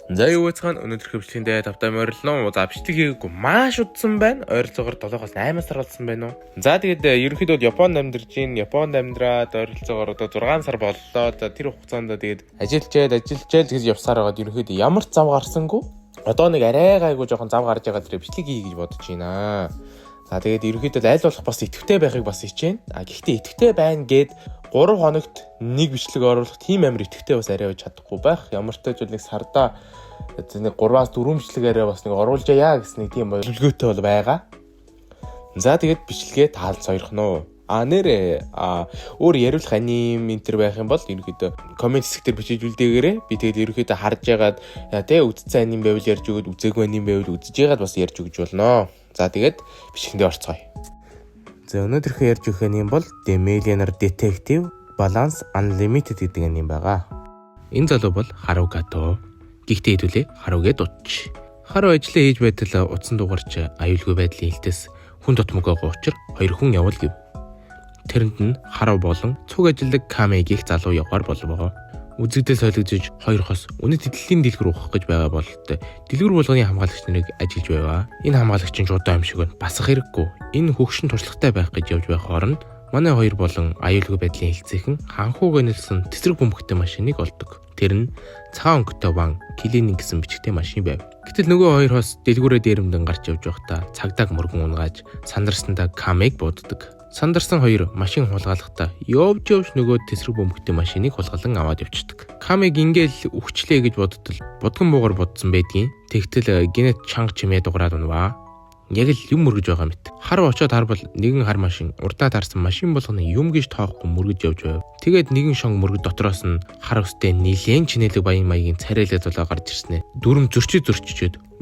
За юу гэцхан өнөөдөр хөвчлөндөө тавтай морилно. За бичлэг хийгээгүй маш удсан байна. Ойролцоогоор 7-оос 8 сар болсон байна уу. За тэгээд ерөнхийдөө Японд амьдарч ийн. Японд амьдраад ойролцоогоор одоо 6 сар боллоо. За тэр хугацаанд тэгээд ажиллаж гэж явсаар байгаад ерөнхийдөө ямар ч зав гарсангүй. Одоо нэг арай гайгүй жоохон зав гарч байгаа тэр бичлэг хий гэж бодож байна. За тэгээд ерөнхийдөө аль болох бас идэвхтэй байхыг бас хичээнэ. Гэхдээ идэвхтэй байна гэд 3 хоногт нэг бичлэг оруулах тийм амар идэвхтэй бас арай байж чадахгүй байх. Ямар ч тач нэг сарда нэг 3-аас 4 бичлэг арай бас нэг оруулж яа гэсэн нэг тийм төлөвлөгөөтэй бол байгаа. За тэгээд бичлэгээ таалж сойрох нь. Нэрээ өөр яриулах аним энтер байх юм бол ерөнхийдөө комент хэсгээр бичиж үлдээгээрэй. Би тэгээд ерөнхийдөө харж ягаад тэ үзсэн аним байвал ярьж өгöd, үзээгүй аним байвал үзэж ягаад бас ярьж өгч болно. За тэгээд бичлэгэндээ орцгоё. За өнөөдрийнхөө ярьж өгөх аним бол The Millionaire Detective Balance Unlimited гэдэг аним байгаа. Энэ залуу бол Харукато. Гэхдээ хэдүүлээ Харугээ дутч. Хару ажлаа хийж байтал утсан дугаарч аюулгүй байдлын хилтээс хүн дотмогоогоо учир 2 хүн явал гэв. Тэрэнд нь Хару болон цуг ажилдаг Камегийн залуу явахаар болов. Үзэгдэл солигдож 2 хос үнэт эдлэлийн дэлгүүр ухах гэж байгаа бололт дэлгүүр болгоны хамгаалагч нарыг ажиллаж байваа. Энэ хамгаалагч нь шууд аим шиг байна. Басах хэрэггүй. Энэ хөгшин туршлагатай байх гэж явж байх хооронд манай 2 болон аюулгүй байдлын хилцээхэн ханхууг нэлсэн тэсрэг бөмбөгтэй машиныг олдог. Тэр нь цагаан өнгөтэй ван клиник гэсэн бичгтэй машин байв. Гэтэл нөгөө 2 хос дэлгүүрээ дээрэмдэн гарч явж байхдаа цагдаад мөргөн унгааж сандарсандаа Камег бууддаг. Сандарсан 2 машин хулгайлахдаа явж нөгөө тэсрэг бөмбөгтэй машиныг хулгалан аваад явчихдаг. Камег ингээл үхчлээ гэж бодтол бодгон буугаар бодсон байдгийн. Тэгтэл гинет чанга чимээ дуграад унваа. Яг л юм мөргөж байгаа мэт. Харуу очоод харбал нэгэн хар машин урдаа таарсан машин болгоны юм гэж тоохгүй мөргөж явж байв. Тэгээд нэгэн шонг мөргөд дотроос нь хар өстэй нилээн чинэлэг баян маягийн царайлаа зулаа гарч ирснэ. Дүрм зөрчиж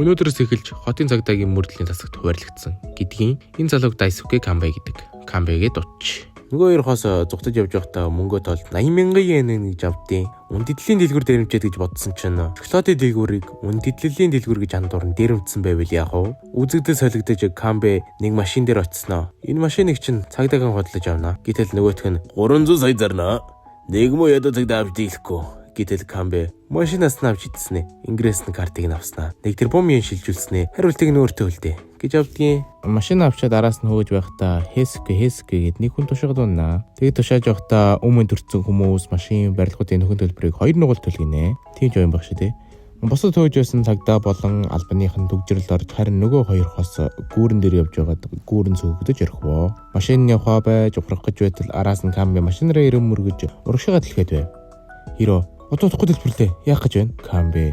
өнөөдрөөс эхэлж хотын цагдаагийн мөрдлийн тасагт хуваарлагдсан гэдгийн энэ залууг Дайсуке Камбай гэдэг. Камбайгээ дутч. Нөгөө 2 хос зугтаж явж байхдаа мөнгөө толд 80,000 йен гэж авдیں۔ Үндэтлэлийн дэлгүүр дээрэмчээд гэж бодсон чинь шоколадын дэлгүүрийг үндэтлэлийн дэлгүүр гэж андуурн дээрэмдсэн байвал яах вэ? Үзэгдэл солигдож Камбай нэг машин дээр очсноо. Энэ машиныг чинь цагдаагийн хөдлөж авнаа. Гэтэл нөгөөх нь 300 сая зарнаа. Нэг муу ядуу цагдаа авч дийлэхгүй. Гэтэл Камбай машинаас нь авч идснэ. Ингрессэн картыг нь авснаа. Нэг тэрбум йен шилжүүлснэ. Хариултыг нь өөртөө үлдээ гэж авдгийн. Машин авчаад араас нь хөөж байхдаа Хэске гэд нэг хүн тушаад унаа. Тэгээд тушааж байхдаа өмнө төрсэн хүмүүс машин барилгуудын нөхөн төлбөрийг 2 нугал төлгийнэ. Тийм ч юм баг шүү дээ. Босод хөөж байсан цагдаа болон албаныхан дүгжрэл орж харин нөгөө 2 хос гүүрэн дээр явж байгаад гүүрэн цөөгдөж орхивоо. Машин явхаа байж ухрах гэж байтал араас нь Камбай машинараа ирэм мөргөж урагшаага дэлгээд байв. Хиро удахгүй дэлбэрлээ. Яах гэж байна? Камбай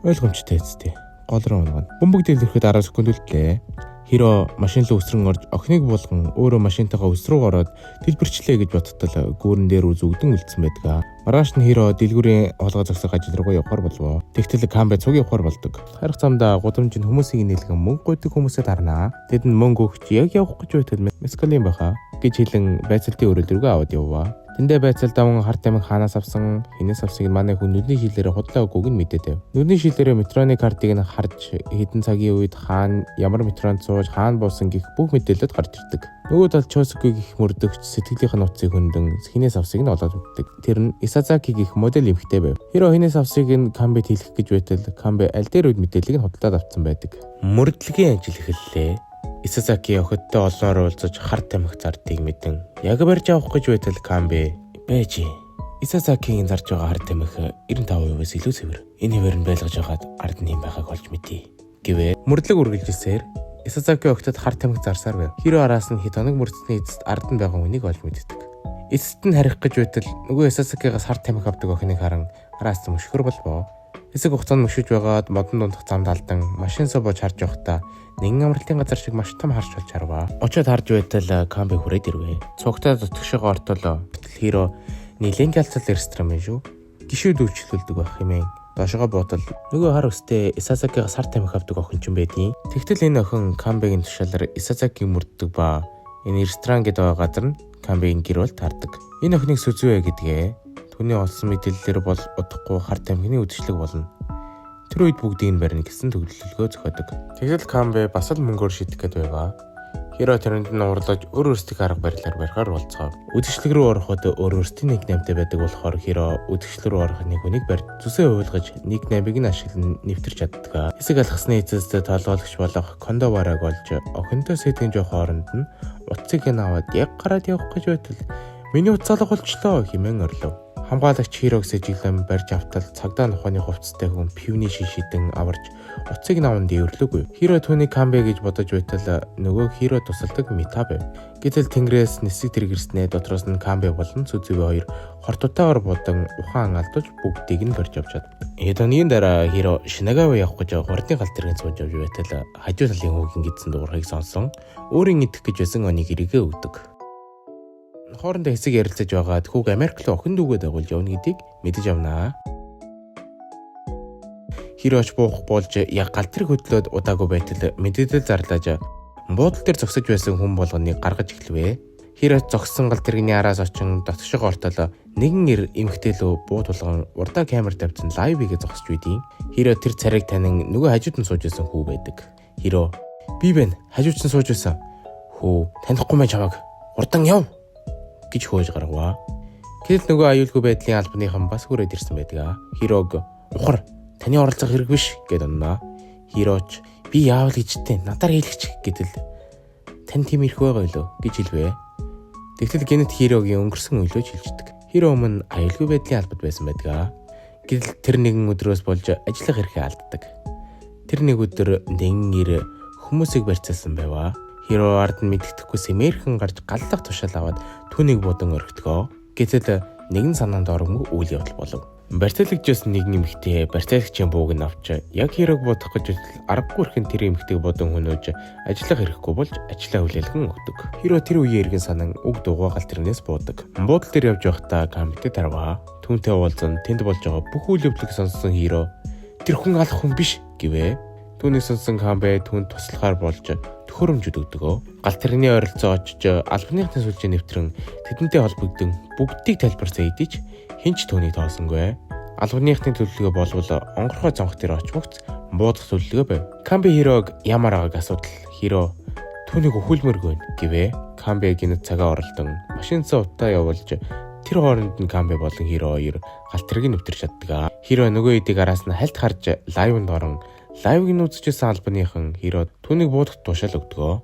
ойлгомжтой эцтэй. Гол руу унгана. Бөмбөг дэлгэрэхэд 10 секунд үлдлээ. Хиро машин руу өсрөн орж охиныг болгон өөрөө машинтайгаа өс рүү ороод дэлбэрчлээ гэж бодтол гүүрэн дээр үзэгдэн үлдсэн байдаг. Маргааш нь Хиро дэлгүүрийн хоолгой зогсох ажил руугаа явахаар болов. Тэгтэл Камбай цуг явахаар болдог. Харих замдаа гудамжинд хүмүүсийг нээлгэн мөнгө гуйдаг хүмүүсээ дарнаа. Тэд нь мөнгө өгч яг явах гэж байтал мескалин баха гэж хэлэн байцаалтын өрөөл рүүгээ аваад явваа. Тэндээ байцаал даван харт амин хаанаас авсан, хинээс авсыг манай хүн нүдний шилээрээ худлаа өгөөг нь мэдээдэв. Нүдний шилээрээ метроны картыг нь харж хэдэн цагийн үед хаана ямар метронд сууж хаана буусан гэх бүх мэдээлэлд гарч ирдэг. Нөгөө талд Чосуке гэх мөрдөгч сэтгэлийнх нь утсыг хөндөн хинээс авсыг нь олоод өгдөг. Тэр нь Исазаки гэх модель эмэгтэй байв. Хиро хинээс авсыг нь Камбайд хэлэх гэж байтал Камбай аль дээр үед мэдээллийг нь худлаад авсан байдаг. Мөрдлөгийн ажил эхэллээ. Исазаки охидтой олноор уулзаж харт тамхи зардыг мэдэн яг барьж авах гэж байтал Камбай байж. Исазакигийн зарж байгаа харт тамхи 95%-аас илүү цэвэр. Энэ хэвээр нь байлгаж байгаад ард нь юм байгааг олж мэдээ. Гэвээ мөрдлөг үргэлжилсээр Исазаки охидод харт тамхи зарсаар байв. Хиро араас нь хит хоног мөрдсөний эцэст ард нь байгаа хүнийг олж мэддэг. Эцэст нь харих гэж байтал нөгөө Исазакигаас харт тамхи авдаг охиныг харан араас нь мөшгөр болвоо. Хэсэг хугацаанд мөшөж байгаад модон дундах замд алдан машин сууж харж явахдаа нэгэн амралтын газар шиг маш том харж болж харваа. Очоод харж байтал Камбай хүрээд ирвэ. Цугтаа дотгошоо ортолоо. Хиро нилэн галцал ресторан юм шүү. Гişүүд үйлчлүүлдэг байх хэмээн доошоо бодол нөгөө хар өстэй Исазакигаас харт тамхи авдаг охин ч юм байдیں۔ Тэгтэл энэ охин Камбайгийн тушаалаар Исазакиг мөрддөг ба энэ ресторан гэдэг газар нь Камбайгийн гэр бол таардаг. Энэ охиныг Сүзүэ гэдгээ. Түүний олсон мэдээллээр бол удахгүй харт тамхины үдшилэг болно. Тэр үед бүгдийг нь барина гэсэн төлөвлөгөө зохиодог. Тэгэл Камбай бас л мөнгөөр шийдэх гээд байгаа. Хиро тэрэнд нь уурлаж өөр өөрсдийн арга барилаар барихаар болцгоо. Үдшилэг рүү ороход өөр өөрсдийн никнеймтэй байдаг болохоор Хиро үдшилэг рүү орох нэг хүнийг барьж зүсээ уйлгаж никнеймийг нь ашиглан нэвтэрч чаддаг. Хэсэг алхасны эцэст толгойлогч болох Кондовараг болж охинтой сэдгийн жоох хооронд нь утсыг нь аваад яг гараад явах гэж байтал миний утас алга болчлоо хэмээн орлов. Хамгаалагч Хирог сэжиглэн барьж автал цагдаа нохооны хувцастай хүн пивний шишидэн аварч утсыг наванд дэвэрлэгүй. Хиро түүнийг камбэ гэж бодож байтал нөгөө Хиро тусалдаг Мита байв. Гэтэл тэнгэрээс нисэг тэргэрснээ дотроос нь камбэ болон Цүзүвэ хоёр хортотойгоор будан ухаан алдуулж бүгдийг нь барьж авч чаддаг. Эдоныгийн дараа Хиро Шинагава явах гэж хурдны галт тэрэгэн сууж явж байтал хажуу талын хүүгийн гидсэн дуурхыг сонсон өөрийн идэх гэж байсан онийг эргээ өгдөг. Хоорондоо хэсэг ярилцаж байгаад хүүг Америк руу охин дүүгээ дагуулж явна гэдгийг мэдэж авнаа. Хироч буух болж яг гал тэрэг хөдлөөд удаагүй байтал мэдээлэл зарлааж буудал дээр зогсож байсан хүн болгоныг гаргаж эхлэвэ. Хироч зогссон гал тэрэгний араас очин дотгошоо ортол нэгэн эр эмхтэй лөө бууд болгон урдаа камер тавьсан лайв хийгээ зогсож байдیں۔ Хиро тэр царайг танин нөгөө хажууд нь сууж байсан хүү байдаг. Хиро би байна хажууд нь сууж байсан. Хүү танихгүй мэ чамайг урдан яв гэж хөөж гаргаваа. Гэтэл нөгөө аюулгүй байдлын албаныхан бас хүрээд ирсэн байдаг. Хирог ухар таны оролцох хэрэг биш гэд онноо. Хироч би яавал гэжтэй надаар хийлгэж гэдэл тань тийм ирэх байгаа юу гэж хэлвэ. Тэгтэл гэнэт Хирогийн өнгөрсөн өглөөж хэлждэг. Хиро өмнө аюулгүй байдлын албад байсан байдаг. Гэтэл тэр нэгэн өдрөөс болж ажиллах эрхээ алддаг. Тэр нэг өдөр нэгэн ир хүмүүсийг барьцаалсан байваа. Хиро ард нь мэддэхгүй сэмээрхэн гарч галлах тушаал аваад түүнийг будан орхитгоо. Гэтэл нэгэн санаанд оромгүй үйл явдал болов. Барьцаалагчаас нэгэн эмэгтэй барьцаалагчийн бууг нь авч яг Хирог бодох гэж аргагүй өрхөн тэр эмэгтэйг бодон хөнөөж ажиллах хэрэггүй болж ажлаа хүлээлгэн өгдөг. Хиро тэр үеийн эргэн санан үг дуугаа гал тэрнээс буудаг. Буудал дээр явж байхдаа камбэтэй тарваа. Түүнтэй уулзсан тэнд болж байгаа бүх үйл явдлыг сонссон Хиро тэр хүн алах хүн биш гэвэ. Түүнийг сонсон камбэ түүнд туслахаар болж төхөөрөмжөд өгдөгөө. Гал тэрний ойролцоо очиж албаныхны сүлжээ нэвтрэн тэдэнтэй холбогдсон бүгдийг тайлбарсан идэж хинч түүнийг тоосонгүй. Албаныхны төлөвлөгөө болвол онгорхой цонх дээр очмогц буудах төлөвлөгөө байв. Камбэ Хирог ямар агааг асуудал Хиро түүнийг өхүүлмэргүй гэвэ. Камбэ гинэт цагаа оролдон машинсаа утаа явуулж тэр хооронд нь Камбэ болон Хиро хоёр гал тэрэг нэвтэрч чаддаг. Хиро нөгөө эдийг араас нь хальт харж лайвнд орон лайвыг нь үзчихсэн албаныхан Хиро түүнийг буудахт тушаал өгдөгөө.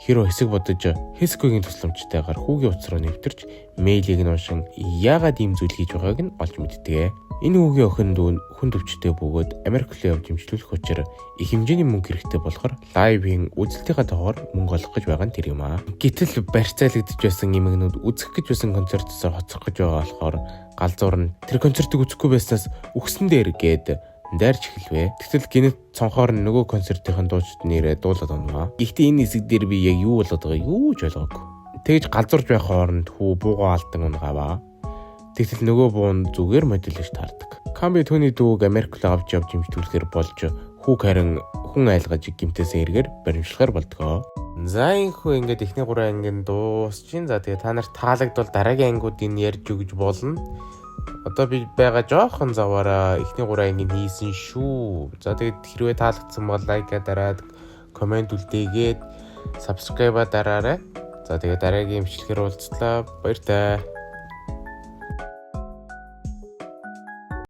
Хиро хэсэг бодож Хэсгүүгийн тусламжтайгаар хүүгийн утас руу нэвтэрч мэйлийг нь уншин яагаад ийм зүйл хийж байгааг нь олж мэддэг. Энэ хүүгийн охин дүү хүн төвчтэй бөгөөд Америк руу явж имжлүүлэх учраа их хэмжээний мөнгө хэрэгтэй болохоор лайвын үзэлтийнхаа тоогоор мөнгө олох гэж байгаа нь тэр юм аа. Гэтэл барьцаалагдж байсан эмэгнүүд үзэх гэж байсан концертсоор хоцрох гэж байгаа болохоор галзуур нь тэр концертыг үзэхгүй байснаас үхсэн дээр гээд дайрч эхэлвэ. Тэгтэл гинэт цонхоор нөгөө концертын дуучид нэрээ дуулаад оноо. Гэхдээ энэ хэсэг дээр би яг юу болоод байгааг юу ч ойлгоогүй. Тэгж галзуурж байх хооронд хүү буугаа алдан унгаваа. Тэгтэл нөгөө буун зүгээр модулж таардаг. Камбэ түүний дүүг Америк руу авч явж имжтүүлэхээр болж хүүг харин хүн айлгаж гимтээсээ эргээр баримтлахаар болдгоо. За инхүү ингээд эхний 3 ангийн дуусчин. За тэгээ та нарт таалагдвал дараагийн ангиудыг ярьж өгж болно. Одоо би байгаа жоохон заваараа эхний 3 ангийн хийсэн шүү. За тэгээд хэрвээ таалагдсан бол лайка дараад комент үлдээгээд subscribe дараарай. За тэгээд дараагийн имчилгээр уулзлаа. Баяр таа.